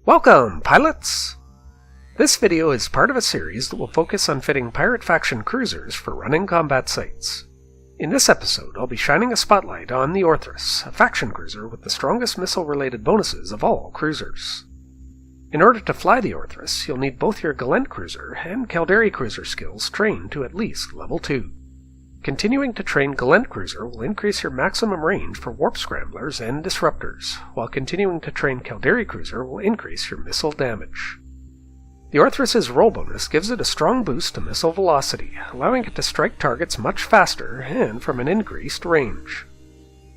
Welcome, pilots! This video is part of a series that will focus on fitting pirate faction cruisers for running combat sites. In this episode, I'll be shining a spotlight on the Orthrus, a faction cruiser with the strongest missile-related bonuses of all cruisers. In order to fly the Orthrus, you'll need both your Galent cruiser and Caldari cruiser skills trained to at least level 2. Continuing to train Galent cruiser will increase your maximum range for warp scramblers and disruptors, while continuing to train Caldari cruiser will increase your missile damage. The Orthrus's roll bonus gives it a strong boost to missile velocity, allowing it to strike targets much faster and from an increased range.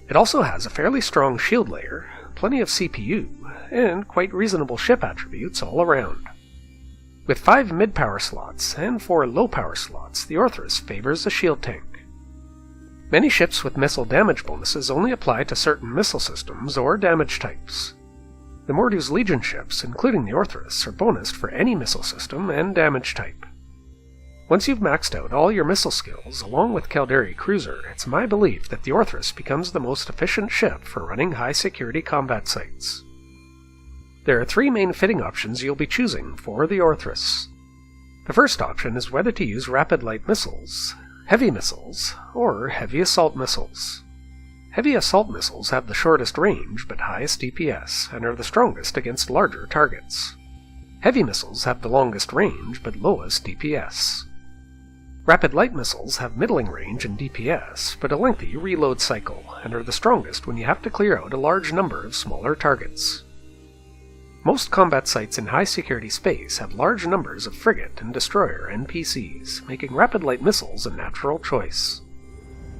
It also has a fairly strong shield layer, plenty of CPU, and quite reasonable ship attributes all around. With 5 mid-power slots and 4 low-power slots, the Orthrus favors a shield tank. Many ships with missile damage bonuses only apply to certain missile systems or damage types. The Mordu's Legion ships, including the Orthrus, are bonused for any missile system and damage type. Once you've maxed out all your missile skills, along with Caldari Cruiser, it's my belief that the Orthrus becomes the most efficient ship for running high-security combat sites. There are 3 main fitting options you'll be choosing for the Orthrus. The first option is whether to use rapid light missiles, heavy missiles, or heavy assault missiles. Heavy assault missiles have the shortest range but highest DPS, and are the strongest against larger targets. Heavy missiles have the longest range but lowest DPS. Rapid light missiles have middling range and DPS, but a lengthy reload cycle, and are the strongest when you have to clear out a large number of smaller targets. Most combat sites in high-security space have large numbers of frigate and destroyer NPCs, making rapid light missiles a natural choice.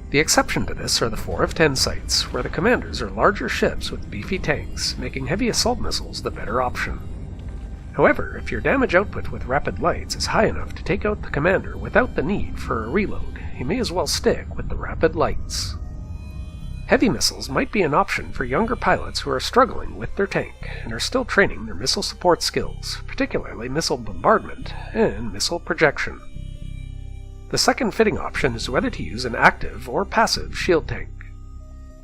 The exception to this are the 4 of 10 sites, where the commanders are larger ships with beefy tanks, making heavy assault missiles the better option. However, if your damage output with rapid lights is high enough to take out the commander without the need for a reload, you may as well stick with the rapid lights. Heavy missiles might be an option for younger pilots who are struggling with their tank, and are still training their missile support skills, particularly missile bombardment and missile projection. The second fitting option is whether to use an active or passive shield tank.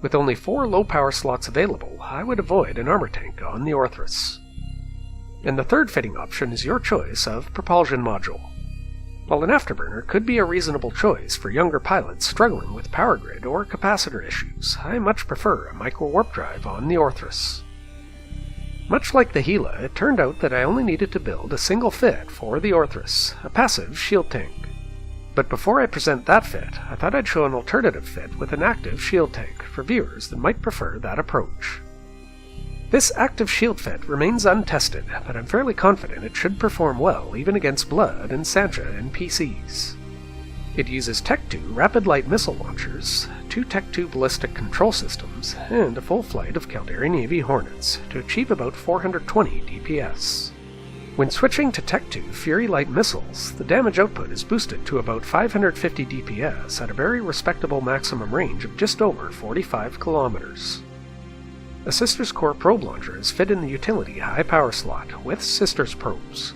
With only 4 low-power slots available, I would avoid an armor tank on the Orthrus. And the third fitting option is your choice of propulsion module. While an afterburner could be a reasonable choice for younger pilots struggling with power grid or capacitor issues, I much prefer a micro-warp drive on the Orthrus. Much like the Gila, it turned out that I only needed to build a single fit for the Orthrus, a passive shield tank. But before I present that fit, I thought I'd show an alternative fit with an active shield tank for viewers that might prefer that approach. This active shield fit remains untested, but I'm fairly confident it should perform well even against Blood and Sancha NPCs. It uses Tech 2 rapid light missile launchers, 2 Tech 2 ballistic control systems, and a full flight of Caldari Navy Hornets to achieve about 420 DPS. When switching to Tech 2 Fury Light missiles, the damage output is boosted to about 550 DPS at a very respectable maximum range of just over 45 kilometers. A Sisters Core probe launcher is fit in the utility high power slot with Sisters probes.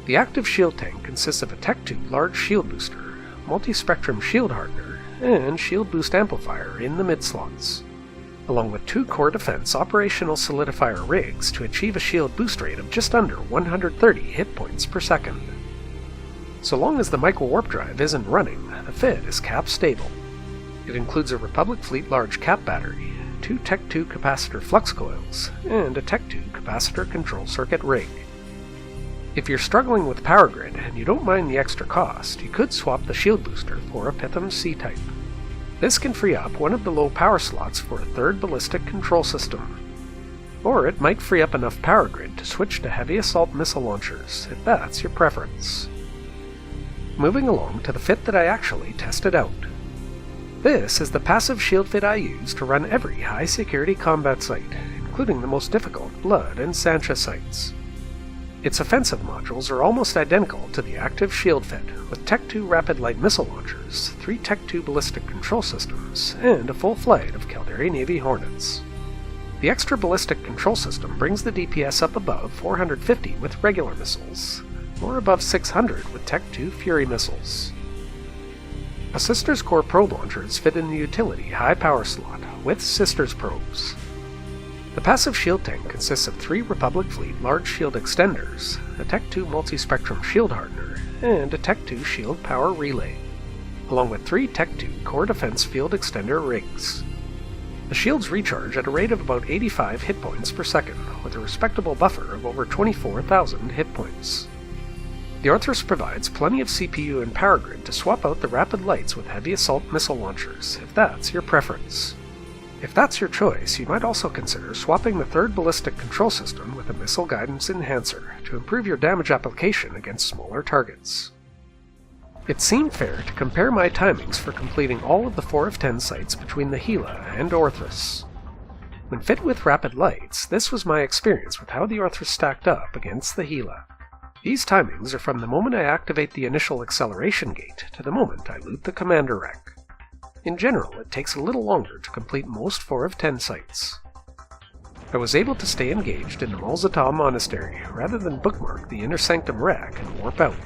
The active shield tank consists of a Tech 2 large shield booster, multi-spectrum shield hardener, and shield boost amplifier in the mid slots, along with 2 core defense operational solidifier rigs to achieve a shield boost rate of just under 130 hit points per second. So long as the micro warp drive isn't running, the fit is cap stable. It includes a Republic Fleet large cap battery, 2 Tech 2 capacitor flux coils, and a Tech 2 capacitor control circuit rig. If you're struggling with power grid and you don't mind the extra cost, you could swap the shield booster for a Pitham C-type. This can free up one of the low power slots for a 3rd ballistic control system. Or it might free up enough power grid to switch to heavy assault missile launchers, if that's your preference. Moving along to the fit that I actually tested out. This is the passive shield fit I use to run every high-security combat site, including the most difficult Blood and Sancha sites. Its offensive modules are almost identical to the active shield fit, with Tech 2 rapid light missile launchers, 3 Tech 2 ballistic control systems, and a full flight of Caldari Navy Hornets. The extra ballistic control system brings the DPS up above 450 with regular missiles, or above 600 with Tech 2 Fury missiles. A Sisters Core probe launcher is fit in the utility high power slot with Sisters probes. The passive shield tank consists of 3 Republic Fleet large shield extenders, a Tech 2 multi-spectrum shield hardener, and a Tech 2 shield power relay, along with 3 Tech 2 core defense field extender rigs. The shields recharge at a rate of about 85 hit points per second, with a respectable buffer of over 24,000 hit points. The Orthrus provides plenty of CPU and power grid to swap out the rapid lights with heavy assault missile launchers, if that's your preference. If that's your choice, you might also consider swapping the 3rd ballistic control system with a missile guidance enhancer to improve your damage application against smaller targets. It seemed fair to compare my timings for completing all of the 4 of 10 sites between the Gila and Orthrus. When fit with rapid lights, this was my experience with how the Orthrus stacked up against the Gila. These timings are from the moment I activate the initial acceleration gate to the moment I loot the commander wreck. In general, it takes a little longer to complete most 4 of 10 sites. I was able to stay engaged in the Malzatah Monastery rather than bookmark the Inner Sanctum wreck and warp out.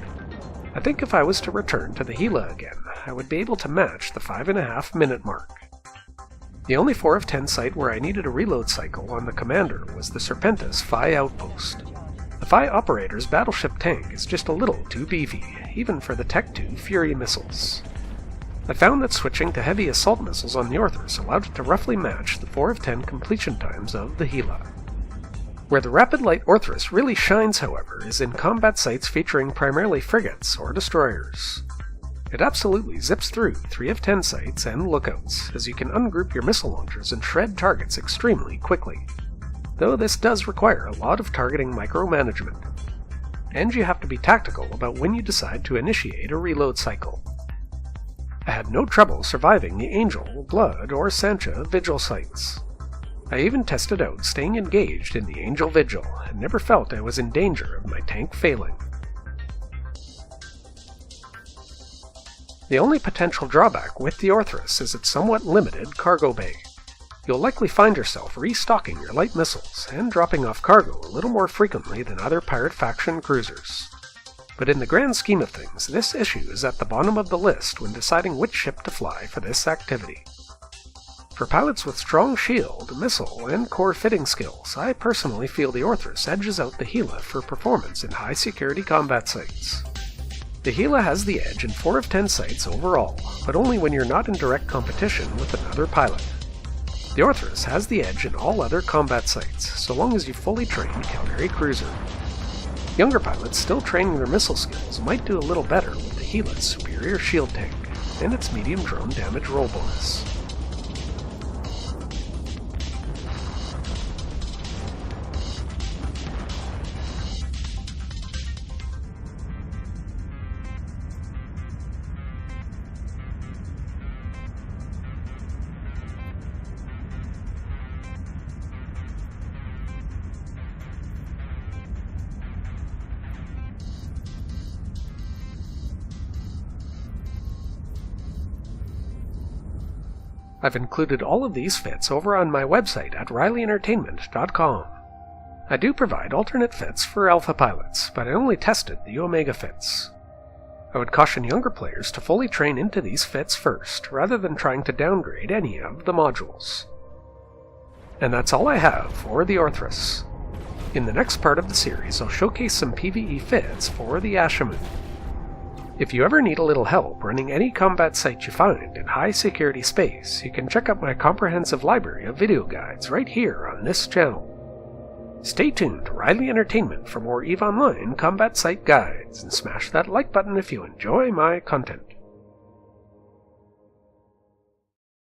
I think if I was to return to the Gila again, I would be able to match the 5.5 minute mark. The only 4 of 10 site where I needed a reload cycle on the commander was the Serpentis Phi outpost. The Phi operator's battleship tank is just a little too beefy, even for the Tech 2 Fury missiles. I found that switching to heavy assault missiles on the Orthrus allowed it to roughly match the 4 of 10 completion times of the Gila. Where the Rapid Light Orthrus really shines, however, is in combat sites featuring primarily frigates or destroyers. It absolutely zips through 3 of 10 sites and lookouts, as you can ungroup your missile launchers and shred targets extremely quickly. Though this does require a lot of targeting micromanagement. And you have to be tactical about when you decide to initiate a reload cycle. I had no trouble surviving the Angel, Blood, or Sancha Vigil sites. I even tested out staying engaged in the Angel Vigil, and never felt I was in danger of my tank failing. The only potential drawback with the Orthrus is its somewhat limited cargo bay. You'll likely find yourself restocking your light missiles and dropping off cargo a little more frequently than other pirate faction cruisers. But in the grand scheme of things, this issue is at the bottom of the list when deciding which ship to fly for this activity. For pilots with strong shield, missile, and core fitting skills, I personally feel the Orthrus edges out the Gila for performance in high-security combat sites. The Gila has the edge in 4 of 10 sites overall, but only when you're not in direct competition with another pilot. The Orthrus has the edge in all other combat sites, so long as you fully train Caldari Cruiser. Younger pilots still training their missile skills might do a little better with the Gila's superior shield tank and its medium drone damage roll bonus. I've included all of these fits over on my website at RileyEntertainment.com. I do provide alternate fits for alpha pilots, but I only tested the Omega fits. I would caution younger players to fully train into these fits first, rather than trying to downgrade any of the modules. And that's all I have for the Orthrus. In the next part of the series, I'll showcase some PvE fits for the Ashamu. If you ever need a little help running any combat site you find in high security space, you can check out my comprehensive library of video guides right here on this channel. Stay tuned to Riley Entertainment for more EVE Online combat site guides, and smash that like button if you enjoy my content.